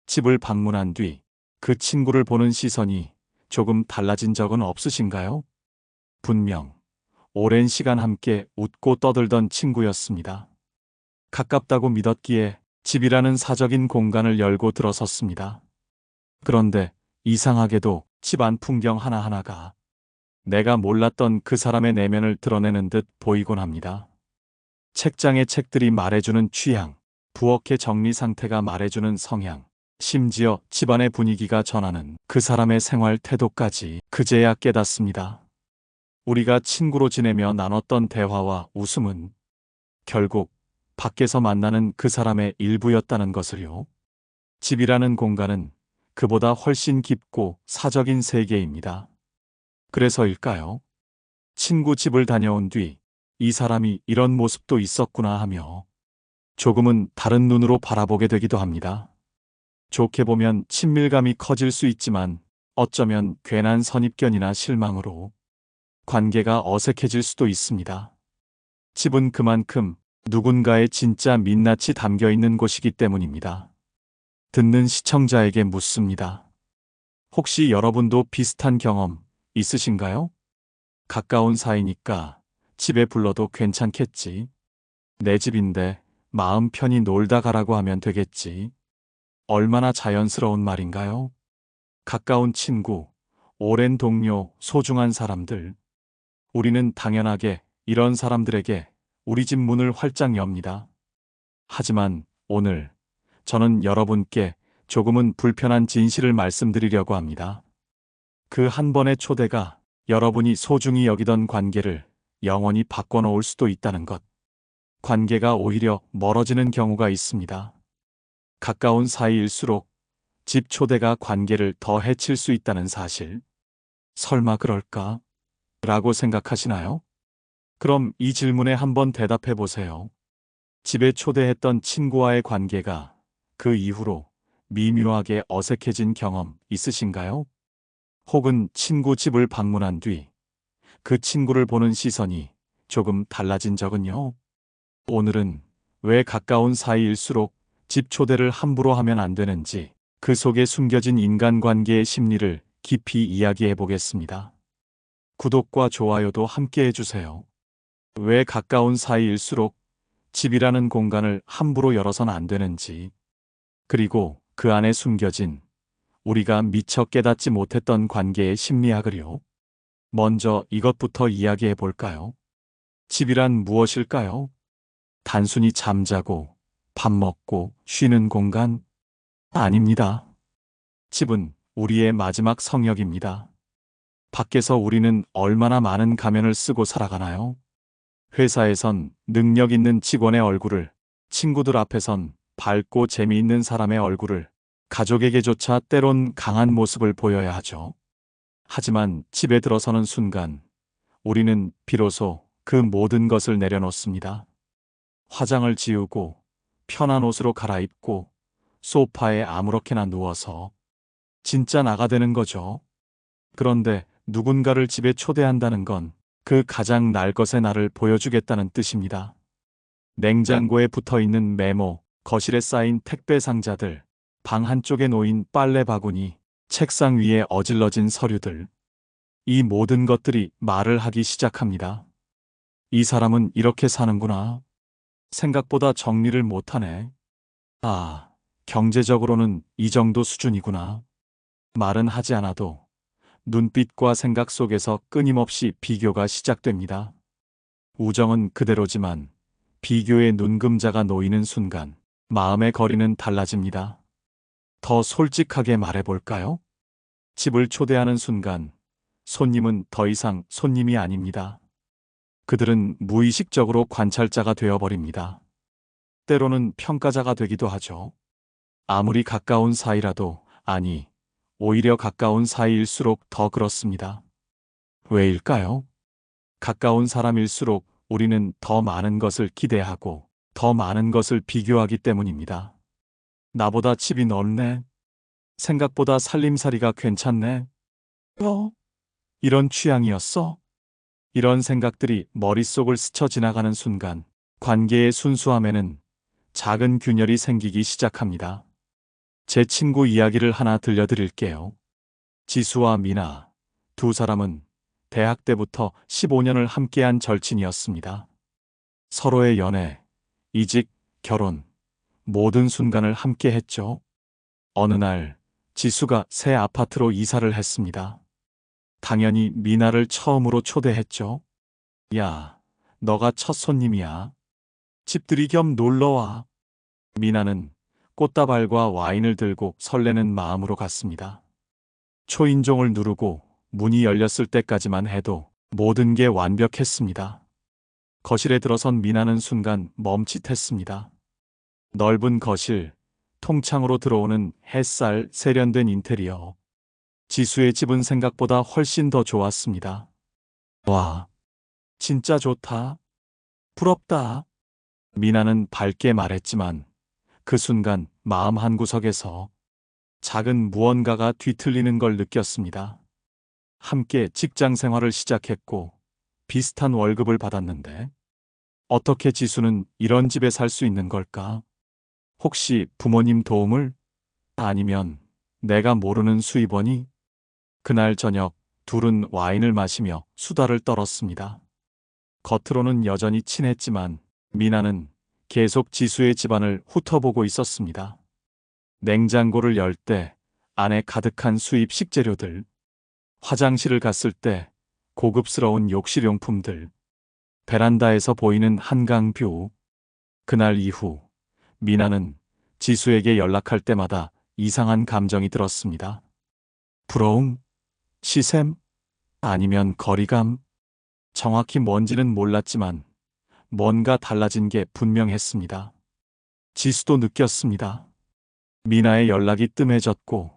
집을 방문한 뒤 그 친구를 보는 시선이 조금 달라진 적은 없으신가요? 분명 오랜 시간 함께 웃고 떠들던 친구였습니다. 가깝다고 믿었기에 집이라는 사적인 공간을 열고 들어섰습니다. 그런데 이상하게도 집 안 풍경 하나하나가 내가 몰랐던 그 사람의 내면을 드러내는 듯 보이곤 합니다. 책장의 책들이 말해주는 취향, 부엌의 정리 상태가 말해주는 성향, 심지어 집안의 분위기가 전하는 그 사람의 생활 태도까지 그제야 깨닫습니다. 우리가 친구로 지내며 나눴던 대화와 웃음은 결국 밖에서 만나는 그 사람의 일부였다는 것을요. 집이라는 공간은 그보다 훨씬 깊고 사적인 세계입니다. 그래서일까요? 친구 집을 다녀온 뒤 이 사람이 이런 모습도 있었구나 하며 조금은 다른 눈으로 바라보게 되기도 합니다. 좋게 보면 친밀감이 커질 수 있지만 어쩌면 괜한 선입견이나 실망으로 관계가 어색해질 수도 있습니다. 집은 그만큼 누군가의 진짜 민낯이 담겨 있는 곳이기 때문입니다. 듣는 시청자에게 묻습니다. 혹시 여러분도 비슷한 경험 있으신가요? 가까운 사이니까 집에 불러도 괜찮겠지. 내 집인데 마음 편히 놀다 가라고 하면 되겠지. 얼마나 자연스러운 말인가요? 가까운 친구, 오랜 동료, 소중한 사람들. 우리는 당연하게 이런 사람들에게 우리 집 문을 활짝 엽니다. 하지만 오늘 저는 여러분께 조금은 불편한 진실을 말씀드리려고 합니다. 그 한 번의 초대가 여러분이 소중히 여기던 관계를 영원히 바꿔놓을 수도 있다는 것. 관계가 오히려 멀어지는 경우가 있습니다. 가까운 사이일수록 집 초대가 관계를 더 해칠 수 있다는 사실. 설마 그럴까? 라고 생각하시나요? 그럼 이 질문에 한번 대답해 보세요. 집에 초대했던 친구와의 관계가 그 이후로 미묘하게 어색해진 경험 있으신가요? 혹은 친구 집을 방문한 뒤 그 친구를 보는 시선이 조금 달라진 적은요? 오늘은 왜 가까운 사이일수록 집 초대를 함부로 하면 안 되는지 그 속에 숨겨진 인간관계의 심리를 깊이 이야기해 보겠습니다. 구독과 좋아요도 함께 해주세요. 왜 가까운 사이일수록 집이라는 공간을 함부로 열어선 안 되는지, 그리고 그 안에 숨겨진 우리가 미처 깨닫지 못했던 관계의 심리학을요. 먼저 이것부터 이야기해 볼까요? 집이란 무엇일까요? 단순히 잠자고 밥 먹고 쉬는 공간? 아닙니다. 집은 우리의 마지막 성역입니다. 밖에서 우리는 얼마나 많은 가면을 쓰고 살아가나요? 회사에선 능력 있는 직원의 얼굴을, 친구들 앞에선 밝고 재미있는 사람의 얼굴을, 가족에게조차 때론 강한 모습을 보여야 하죠. 하지만 집에 들어서는 순간 우리는 비로소 그 모든 것을 내려놓습니다. 화장을 지우고 편한 옷으로 갈아입고 소파에 아무렇게나 누워서 진짜 나가 되는 거죠. 그런데 누군가를 집에 초대한다는 건 그 가장 날 것의 나를 보여주겠다는 뜻입니다. 냉장고에 붙어 있는 메모, 거실에 쌓인 택배 상자들, 방 한쪽에 놓인 빨래 바구니, 책상 위에 어질러진 서류들. 이 모든 것들이 말을 하기 시작합니다. 이 사람은 이렇게 사는구나. 생각보다 정리를 못하네. 아, 경제적으로는 이 정도 수준이구나. 말은 하지 않아도 눈빛과 생각 속에서 끊임없이 비교가 시작됩니다. 우정은 그대로지만 비교의 눈금자가 놓이는 순간 마음의 거리는 달라집니다. 더 솔직하게 말해볼까요? 집을 초대하는 순간 손님은 더 이상 손님이 아닙니다. 그들은 무의식적으로 관찰자가 되어버립니다. 때로는 평가자가 되기도 하죠. 아무리 가까운 사이라도, 아니, 오히려 가까운 사이일수록 더 그렇습니다. 왜일까요? 가까운 사람일수록 우리는 더 많은 것을 기대하고 더 많은 것을 비교하기 때문입니다. 나보다 집이 넓네. 생각보다 살림살이가 괜찮네. 이런 취향이었어? 이런 생각들이 머릿속을 스쳐 지나가는 순간 관계의 순수함에는 작은 균열이 생기기 시작합니다. 제 친구 이야기를 하나 들려드릴게요. 지수와 미나, 두 사람은 대학 때부터 15년을 함께한 절친이었습니다. 서로의 연애, 이직, 결혼, 모든 순간을 함께 했죠. 어느 날, 지수가 새 아파트로 이사를 했습니다. 당연히 미나를 처음으로 초대했죠. 야, 너가 첫 손님이야. 집들이 겸 놀러와. 미나는 꽃다발과 와인을 들고 설레는 마음으로 갔습니다. 초인종을 누르고 문이 열렸을 때까지만 해도 모든 게 완벽했습니다. 거실에 들어선 미나는 순간 멈칫했습니다. 넓은 거실, 통창으로 들어오는 햇살 세련된 인테리어. 지수의 집은 생각보다 훨씬 더 좋았습니다. 와, 진짜 좋다. 부럽다. 미나는 밝게 말했지만 그 순간 마음 한구석에서 작은 무언가가 뒤틀리는 걸 느꼈습니다. 함께 직장 생활을 시작했고 비슷한 월급을 받았는데 어떻게 지수는 이런 집에 살 수 있는 걸까? 혹시 부모님 도움을? 아니면 내가 모르는 수입원이? 그날 저녁 둘은 와인을 마시며 수다를 떨었습니다. 겉으로는 여전히 친했지만 미나는 계속 지수의 집안을 훑어보고 있었습니다. 냉장고를 열 때 안에 가득한 수입 식재료들, 화장실을 갔을 때 고급스러운 욕실용품들, 베란다에서 보이는 한강 뷰. 그날 이후 미나는 지수에게 연락할 때마다 이상한 감정이 들었습니다. 부러움? 시샘? 아니면 거리감? 정확히 뭔지는 몰랐지만 뭔가 달라진 게 분명했습니다. 지수도 느꼈습니다. 미나의 연락이 뜸해졌고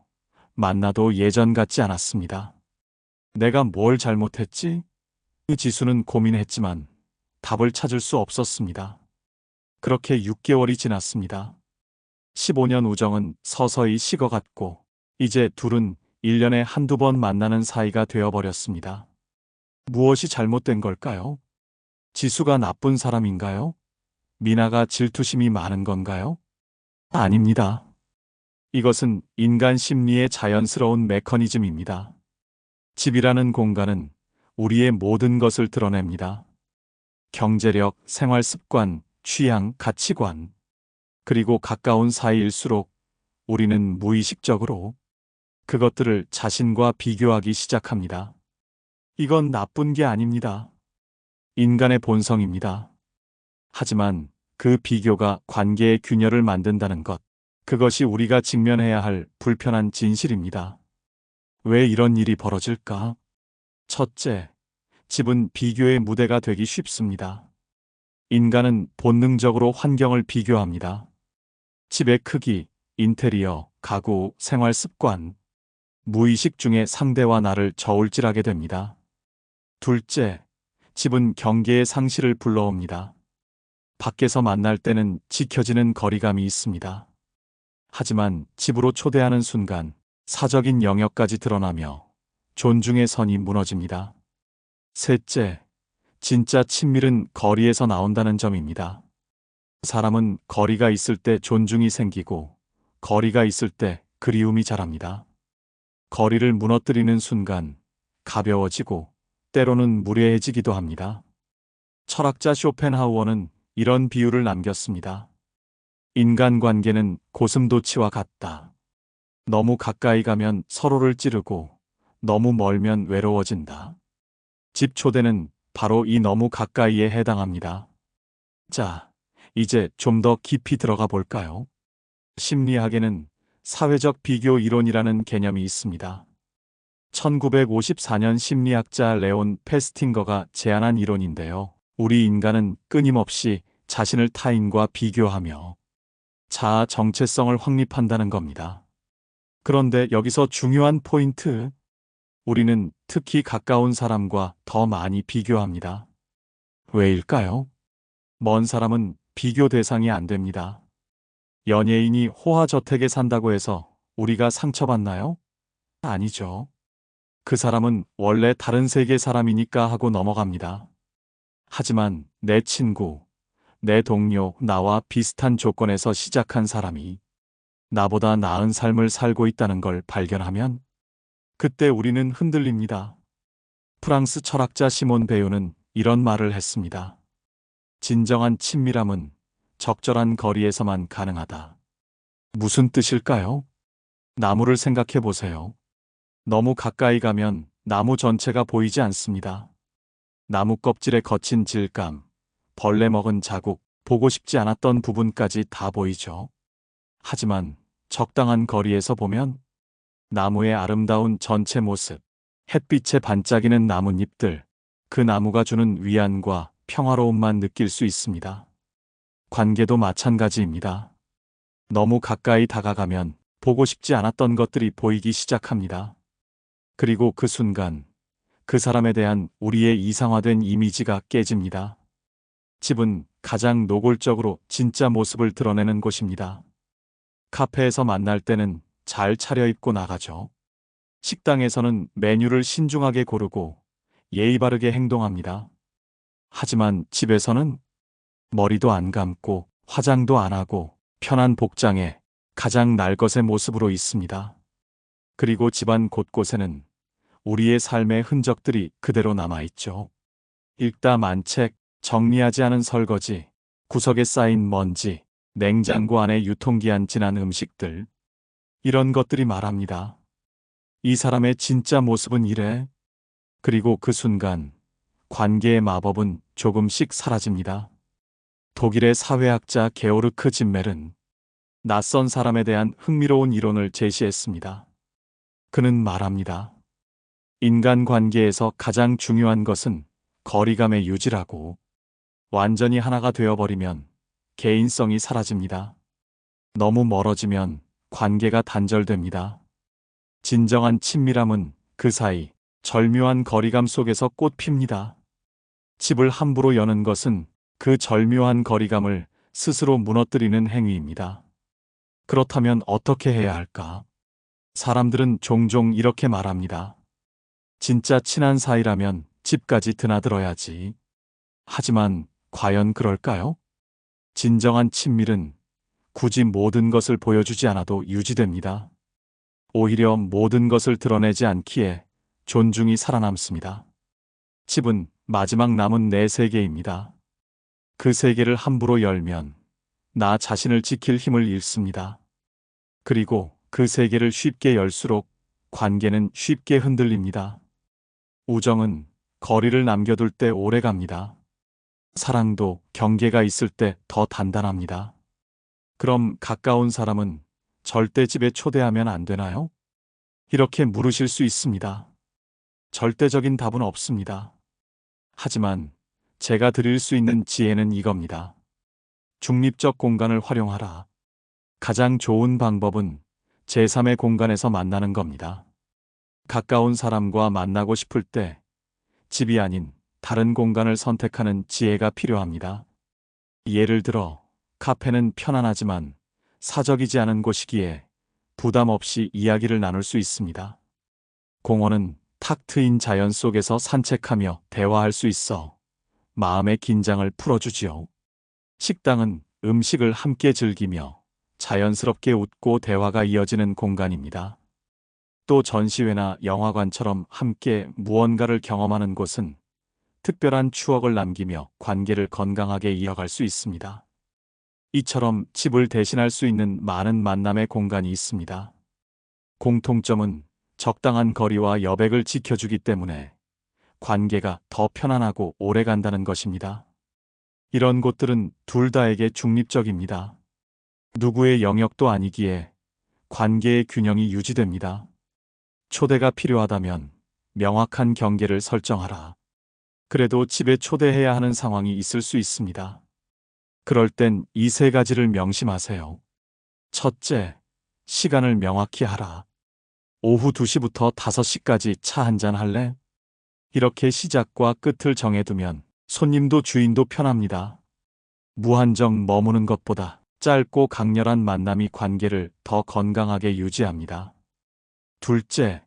만나도 예전 같지 않았습니다. 내가 뭘 잘못했지? 지수는 고민했지만 답을 찾을 수 없었습니다. 그렇게 6개월이 지났습니다. 15년 우정은 서서히 식어갔고 이제 둘은 1년에 한두 번 만나는 사이가 되어버렸습니다. 무엇이 잘못된 걸까요? 지수가 나쁜 사람인가요? 미나가 질투심이 많은 건가요? 아닙니다. 이것은 인간 심리의 자연스러운 메커니즘입니다. 집이라는 공간은 우리의 모든 것을 드러냅니다. 경제력, 생활 습관, 취향, 가치관. 그리고 가까운 사이일수록 우리는 무의식적으로 그것들을 자신과 비교하기 시작합니다. 이건 나쁜 게 아닙니다. 인간의 본성입니다. 하지만 그 비교가 관계의 균열을 만든다는 것, 그것이 우리가 직면해야 할 불편한 진실입니다. 왜 이런 일이 벌어질까? 첫째, 집은 비교의 무대가 되기 쉽습니다. 인간은 본능적으로 환경을 비교합니다. 집의 크기, 인테리어, 가구, 생활 습관, 무의식 중에 상대와 나를 저울질하게 됩니다. 둘째, 집은 경계의 상실을 불러옵니다. 밖에서 만날 때는 지켜지는 거리감이 있습니다. 하지만 집으로 초대하는 순간 사적인 영역까지 드러나며 존중의 선이 무너집니다. 셋째, 진짜 친밀은 거리에서 나온다는 점입니다. 사람은 거리가 있을 때 존중이 생기고 거리가 있을 때 그리움이 자랍니다. 거리를 무너뜨리는 순간 가벼워지고 때로는 무례해지기도 합니다. 철학자 쇼펜하우어는 이런 비유를 남겼습니다. 인간관계는 고슴도치와 같다. 너무 가까이 가면 서로를 찌르고 너무 멀면 외로워진다. 집 초대는 바로 이 너무 가까이에 해당합니다. 자, 이제 좀 더 깊이 들어가 볼까요? 심리학에는 사회적 비교 이론이라는 개념이 있습니다. 1954년 심리학자 레온 페스팅거가 제안한 이론인데요. 우리 인간은 끊임없이 자신을 타인과 비교하며 자아 정체성을 확립한다는 겁니다. 그런데 여기서 중요한 포인트, 우리는 특히 가까운 사람과 더 많이 비교합니다. 왜일까요? 먼 사람은 비교 대상이 안 됩니다. 연예인이 호화저택에 산다고 해서 우리가 상처받나요? 아니죠. 그 사람은 원래 다른 세계 사람이니까 하고 넘어갑니다. 하지만 내 친구, 내 동료, 나와 비슷한 조건에서 시작한 사람이 나보다 나은 삶을 살고 있다는 걸 발견하면 그때 우리는 흔들립니다. 프랑스 철학자 시몬 베요는 이런 말을 했습니다. 진정한 친밀함은 적절한 거리에서만 가능하다. 무슨 뜻일까요? 나무를 생각해 보세요. 너무 가까이 가면 나무 전체가 보이지 않습니다. 나무 껍질의 거친 질감, 벌레 먹은 자국, 보고 싶지 않았던 부분까지 다 보이죠. 하지만 적당한 거리에서 보면 나무의 아름다운 전체 모습, 햇빛에 반짝이는 나뭇잎들, 그 나무가 주는 위안과 평화로움만 느낄 수 있습니다. 관계도 마찬가지입니다. 너무 가까이 다가가면 보고 싶지 않았던 것들이 보이기 시작합니다. 그리고 그 순간 그 사람에 대한 우리의 이상화된 이미지가 깨집니다. 집은 가장 노골적으로 진짜 모습을 드러내는 곳입니다. 카페에서 만날 때는 잘 차려입고 나가죠. 식당에서는 메뉴를 신중하게 고르고 예의 바르게 행동합니다. 하지만 집에서는 머리도 안 감고 화장도 안 하고 편한 복장에 가장 날것의 모습으로 있습니다. 그리고 집안 곳곳에는 우리의 삶의 흔적들이 그대로 남아있죠. 읽다 만책, 정리하지 않은 설거지, 구석에 쌓인 먼지, 냉장고 안에 유통기한 지난 음식들. 이런 것들이 말합니다. 이 사람의 진짜 모습은 이래. 그리고 그 순간 관계의 마법은 조금씩 사라집니다. 독일의 사회학자 게오르크 짐멜은 낯선 사람에 대한 흥미로운 이론을 제시했습니다. 그는 말합니다. 인간관계에서 가장 중요한 것은 거리감의 유지라고. 완전히 하나가 되어버리면 개인성이 사라집니다. 너무 멀어지면 관계가 단절됩니다. 진정한 친밀함은 그 사이 절묘한 거리감 속에서 꽃핍니다. 집을 함부로 여는 것은 그 절묘한 거리감을 스스로 무너뜨리는 행위입니다. 그렇다면 어떻게 해야 할까? 사람들은 종종 이렇게 말합니다. 진짜 친한 사이라면 집까지 드나들어야지. 하지만 과연 그럴까요? 진정한 친밀은 굳이 모든 것을 보여주지 않아도 유지됩니다. 오히려 모든 것을 드러내지 않기에 존중이 살아남습니다. 집은 마지막 남은 내 세계입니다. 그 세계를 함부로 열면 나 자신을 지킬 힘을 잃습니다. 그리고 그 세계를 쉽게 열수록 관계는 쉽게 흔들립니다. 우정은 거리를 남겨둘 때 오래 갑니다. 사랑도 경계가 있을 때 더 단단합니다. 그럼 가까운 사람은 절대 집에 초대하면 안 되나요? 이렇게 물으실 수 있습니다. 절대적인 답은 없습니다. 하지만 제가 드릴 수 있는 지혜는 이겁니다. 중립적 공간을 활용하라. 가장 좋은 방법은 제3의 공간에서 만나는 겁니다. 가까운 사람과 만나고 싶을 때 집이 아닌 다른 공간을 선택하는 지혜가 필요합니다. 예를 들어 카페는 편안하지만 사적이지 않은 곳이기에 부담 없이 이야기를 나눌 수 있습니다. 공원은 탁 트인 자연 속에서 산책하며 대화할 수 있어 마음의 긴장을 풀어주지요. 식당은 음식을 함께 즐기며 자연스럽게 웃고 대화가 이어지는 공간입니다. 또 전시회나 영화관처럼 함께 무언가를 경험하는 곳은 특별한 추억을 남기며 관계를 건강하게 이어갈 수 있습니다. 이처럼 집을 대신할 수 있는 많은 만남의 공간이 있습니다. 공통점은 적당한 거리와 여백을 지켜주기 때문에 관계가 더 편안하고 오래 간다는 것입니다. 이런 곳들은 둘 다에게 중립적입니다. 누구의 영역도 아니기에 관계의 균형이 유지됩니다. 초대가 필요하다면 명확한 경계를 설정하라. 그래도 집에 초대해야 하는 상황이 있을 수 있습니다. 그럴 땐 이 세 가지를 명심하세요. 첫째, 시간을 명확히 하라. 오후 2시부터 5시까지 차 한잔 할래? 이렇게 시작과 끝을 정해두면 손님도 주인도 편합니다. 무한정 머무는 것보다 짧고 강렬한 만남이 관계를 더 건강하게 유지합니다. 둘째,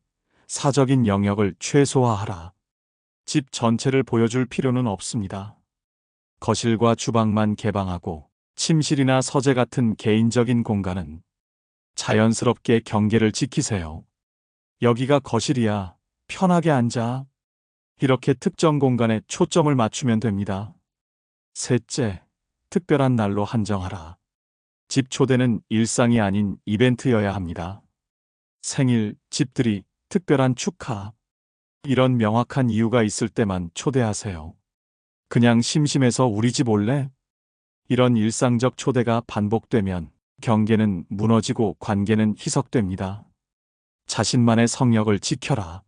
사적인 영역을 최소화하라. 집 전체를 보여줄 필요는 없습니다. 거실과 주방만 개방하고 침실이나 서재 같은 개인적인 공간은 자연스럽게 경계를 지키세요. 여기가 거실이야. 편하게 앉아. 이렇게 특정 공간에 초점을 맞추면 됩니다. 셋째, 특별한 날로 한정하라. 집 초대는 일상이 아닌 이벤트여야 합니다. 생일, 집들이, 특별한 축하. 이런 명확한 이유가 있을 때만 초대하세요. 그냥 심심해서 우리 집 올래? 이런 일상적 초대가 반복되면 경계는 무너지고 관계는 희석됩니다. 자신만의 성역을 지켜라.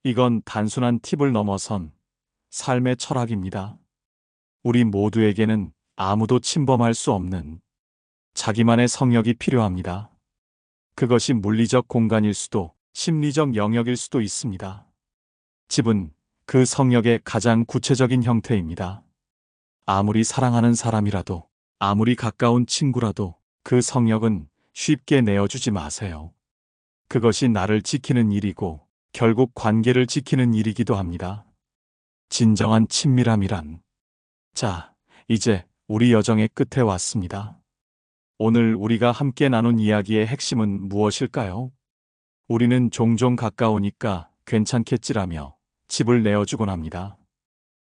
이건 단순한 팁을 넘어선 삶의 철학입니다. 우리 모두에게는 아무도 침범할 수 없는 자기만의 성역이 필요합니다. 그것이 물리적 공간일 수도 심리적 영역일 수도 있습니다. 집은 그 성역의 가장 구체적인 형태입니다. 아무리 사랑하는 사람이라도, 아무리 가까운 친구라도 그 성역은 쉽게 내어주지 마세요. 그것이 나를 지키는 일이고 결국 관계를 지키는 일이기도 합니다. 진정한 친밀함이란. 자, 이제 우리 여정의 끝에 왔습니다. 오늘 우리가 함께 나눈 이야기의 핵심은 무엇일까요? 우리는 종종 가까우니까 괜찮겠지라며 집을 내어주곤 합니다.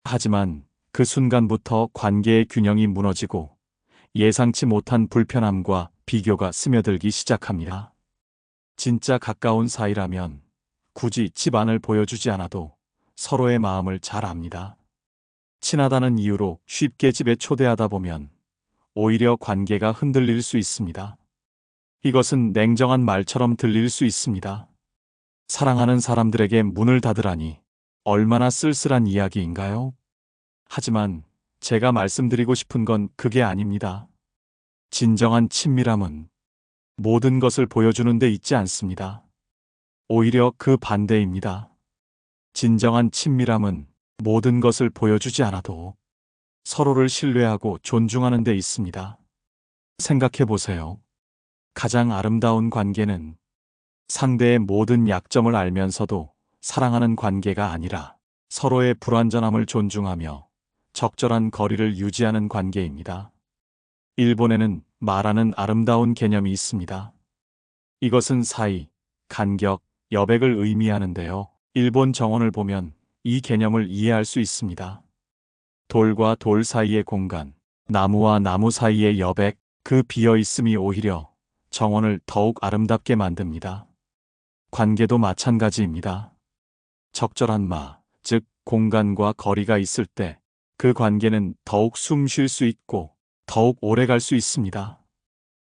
하지만 그 순간부터 관계의 균형이 무너지고 예상치 못한 불편함과 비교가 스며들기 시작합니다. 진짜 가까운 사이라면 굳이 집안을 보여주지 않아도 서로의 마음을 잘 압니다. 친하다는 이유로 쉽게 집에 초대하다 보면 오히려 관계가 흔들릴 수 있습니다. 이것은 냉정한 말처럼 들릴 수 있습니다. 사랑하는 사람들에게 문을 닫으라니 얼마나 쓸쓸한 이야기인가요? 하지만 제가 말씀드리고 싶은 건 그게 아닙니다. 진정한 친밀함은 모든 것을 보여주는 데 있지 않습니다. 오히려 그 반대입니다. 진정한 친밀함은 모든 것을 보여주지 않아도 서로를 신뢰하고 존중하는 데 있습니다. 생각해 보세요. 가장 아름다운 관계는 상대의 모든 약점을 알면서도 사랑하는 관계가 아니라 서로의 불완전함을 존중하며 적절한 거리를 유지하는 관계입니다. 일본에는 마라는 아름다운 개념이 있습니다. 이것은 사이, 간격, 여백을 의미하는데요. 일본 정원을 보면 이 개념을 이해할 수 있습니다. 돌과 돌 사이의 공간, 나무와 나무 사이의 여백, 그 비어있음이 오히려 정원을 더욱 아름답게 만듭니다. 관계도 마찬가지입니다. 적절한 즉 공간과 거리가 있을 때 그 관계는 더욱 숨 쉴 수 있고 더욱 오래 갈 수 있습니다.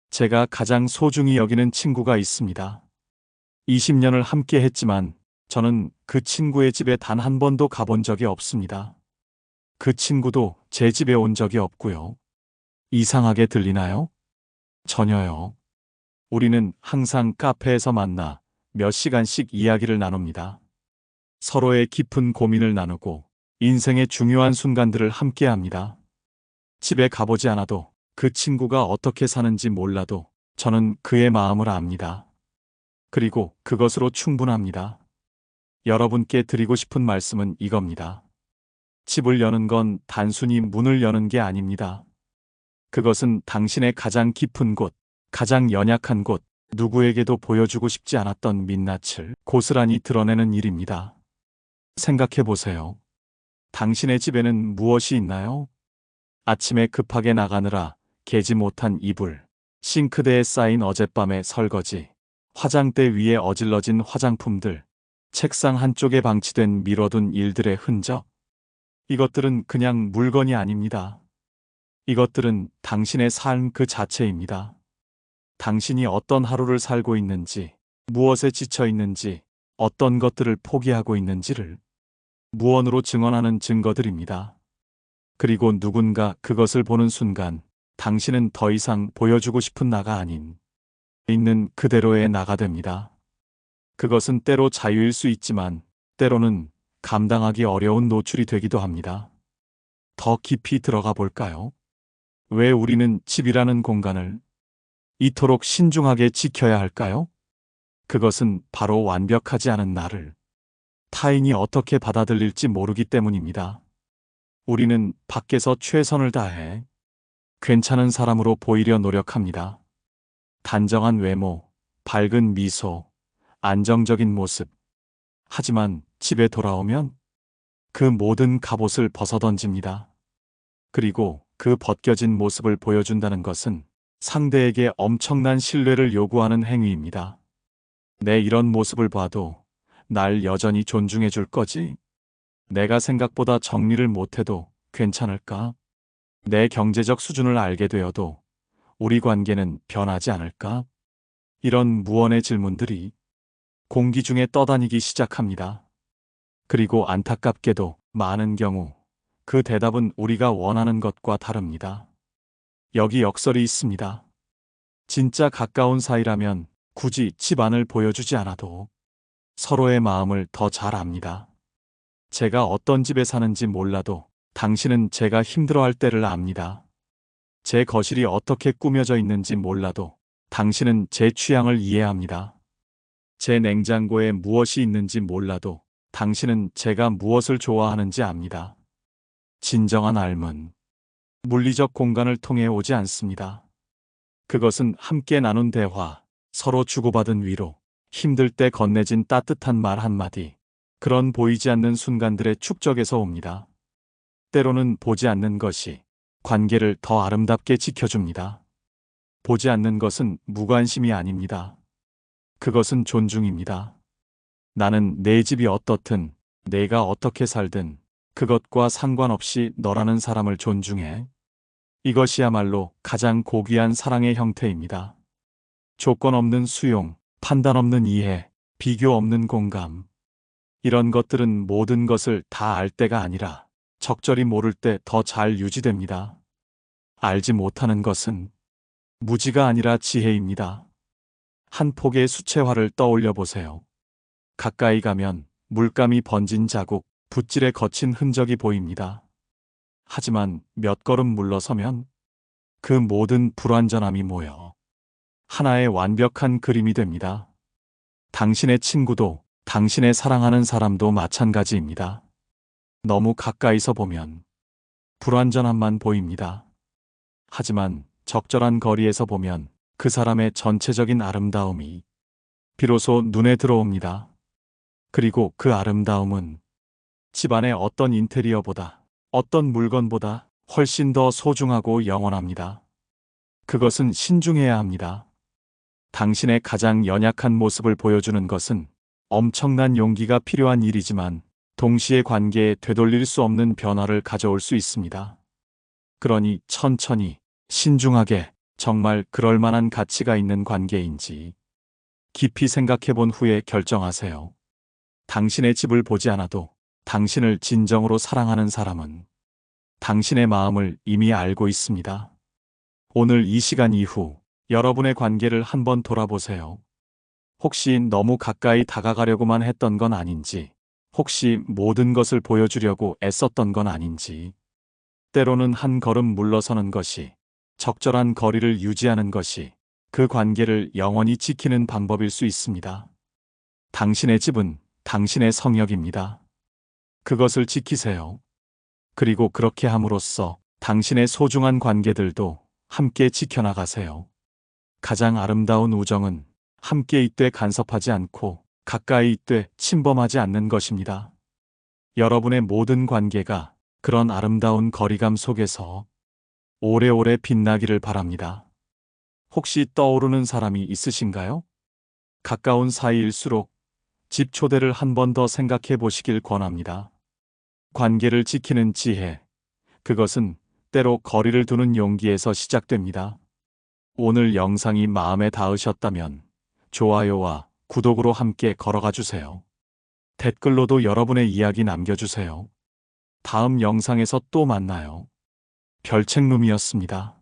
제가 가장 소중히 여기는 친구가 있습니다. 20년을 함께 했지만 저는 그 친구의 집에 단 한 번도 가본 적이 없습니다. 그 친구도 제 집에 온 적이 없고요. 이상하게 들리나요? 전혀요. 우리는 항상 카페에서 만나 몇 시간씩 이야기를 나눕니다. 서로의 깊은 고민을 나누고 인생의 중요한 순간들을 함께 합니다. 집에 가보지 않아도 그 친구가 어떻게 사는지 몰라도 저는 그의 마음을 압니다. 그리고 그것으로 충분합니다. 여러분께 드리고 싶은 말씀은 이겁니다. 집을 여는 건 단순히 문을 여는 게 아닙니다. 그것은 당신의 가장 깊은 곳, 가장 연약한 곳, 누구에게도 보여주고 싶지 않았던 민낯을 고스란히 드러내는 일입니다. 생각해 보세요. 당신의 집에는 무엇이 있나요? 아침에 급하게 나가느라 개지 못한 이불, 싱크대에 쌓인 어젯밤의 설거지, 화장대 위에 어질러진 화장품들, 책상 한쪽에 방치된 미뤄둔 일들의 흔적. 이것들은 그냥 물건이 아닙니다. 이것들은 당신의 삶 그 자체입니다. 당신이 어떤 하루를 살고 있는지, 무엇에 지쳐 있는지, 어떤 것들을 포기하고 있는지를 무언으로 증언하는 증거들입니다. 그리고 누군가 그것을 보는 순간 당신은 더 이상 보여주고 싶은 나가 아닌 있는 그대로의 나가 됩니다. 그것은 때로 자유일 수 있지만 때로는 감당하기 어려운 노출이 되기도 합니다. 더 깊이 들어가 볼까요? 왜 우리는 집이라는 공간을 이토록 신중하게 지켜야 할까요? 그것은 바로 완벽하지 않은 나를 타인이 어떻게 받아들일지 모르기 때문입니다. 우리는 밖에서 최선을 다해 괜찮은 사람으로 보이려 노력합니다. 단정한 외모, 밝은 미소, 안정적인 모습. 하지만 집에 돌아오면 그 모든 갑옷을 벗어던집니다. 그리고 그 벗겨진 모습을 보여준다는 것은 상대에게 엄청난 신뢰를 요구하는 행위입니다. 내 이런 모습을 봐도 날 여전히 존중해 줄 거지? 내가 생각보다 정리를 못해도 괜찮을까? 내 경제적 수준을 알게 되어도 우리 관계는 변하지 않을까? 이런 무언의 질문들이 공기 중에 떠다니기 시작합니다. 그리고 안타깝게도 많은 경우 그 대답은 우리가 원하는 것과 다릅니다. 여기 역설이 있습니다. 진짜 가까운 사이라면 굳이 집안을 보여주지 않아도 서로의 마음을 더 잘 압니다. 제가 어떤 집에 사는지 몰라도 당신은 제가 힘들어할 때를 압니다. 제 거실이 어떻게 꾸며져 있는지 몰라도 당신은 제 취향을 이해합니다. 제 냉장고에 무엇이 있는지 몰라도 당신은 제가 무엇을 좋아하는지 압니다. 진정한 삶은 물리적 공간을 통해 오지 않습니다. 그것은 함께 나눈 대화, 서로 주고받은 위로, 힘들 때 건네진 따뜻한 말 한마디, 그런 보이지 않는 순간들의 축적에서 옵니다. 때로는 보지 않는 것이 관계를 더 아름답게 지켜줍니다. 보지 않는 것은 무관심이 아닙니다. 그것은 존중입니다. 나는 내 집이 어떻든, 내가 어떻게 살든, 그것과 상관없이 너라는 사람을 존중해. 이것이야말로 가장 고귀한 사랑의 형태입니다. 조건 없는 수용, 판단 없는 이해, 비교 없는 공감. 이런 것들은 모든 것을 다 알 때가 아니라 적절히 모를 때 더 잘 유지됩니다. 알지 못하는 것은 무지가 아니라 지혜입니다. 한 폭의 수채화를 떠올려 보세요. 가까이 가면 물감이 번진 자국, 붓질에 거친 흔적이 보입니다. 하지만 몇 걸음 물러서면 그 모든 불완전함이 모여 하나의 완벽한 그림이 됩니다. 당신의 친구도, 당신의 사랑하는 사람도 마찬가지입니다. 너무 가까이서 보면 불완전함만 보입니다. 하지만 적절한 거리에서 보면 그 사람의 전체적인 아름다움이 비로소 눈에 들어옵니다. 그리고 그 아름다움은 집안의 어떤 인테리어보다, 어떤 물건보다 훨씬 더 소중하고 영원합니다. 그것은 신중해야 합니다. 당신의 가장 연약한 모습을 보여주는 것은 엄청난 용기가 필요한 일이지만 동시에 관계에 되돌릴 수 없는 변화를 가져올 수 있습니다. 그러니 천천히, 신중하게 정말 그럴 만한 가치가 있는 관계인지 깊이 생각해 본 후에 결정하세요. 당신의 집을 보지 않아도 당신을 진정으로 사랑하는 사람은 당신의 마음을 이미 알고 있습니다. 오늘 이 시간 이후 여러분의 관계를 한번 돌아보세요. 혹시 너무 가까이 다가가려고만 했던 건 아닌지, 혹시 모든 것을 보여주려고 애썼던 건 아닌지, 때로는 한 걸음 물러서는 것이, 적절한 거리를 유지하는 것이 그 관계를 영원히 지키는 방법일 수 있습니다. 당신의 집은 당신의 성역입니다. 그것을 지키세요. 그리고 그렇게 함으로써 당신의 소중한 관계들도 함께 지켜나가세요. 가장 아름다운 우정은 함께 있되 간섭하지 않고 가까이 있되 침범하지 않는 것입니다. 여러분의 모든 관계가 그런 아름다운 거리감 속에서 오래오래 빛나기를 바랍니다. 혹시 떠오르는 사람이 있으신가요? 가까운 사이일수록 집 초대를 한 번 더 생각해 보시길 권합니다. 관계를 지키는 지혜, 그것은 때로 거리를 두는 용기에서 시작됩니다. 오늘 영상이 마음에 닿으셨다면 좋아요와 구독으로 함께 걸어가 주세요. 댓글로도 여러분의 이야기 남겨주세요. 다음 영상에서 또 만나요. 별책룸이었습니다.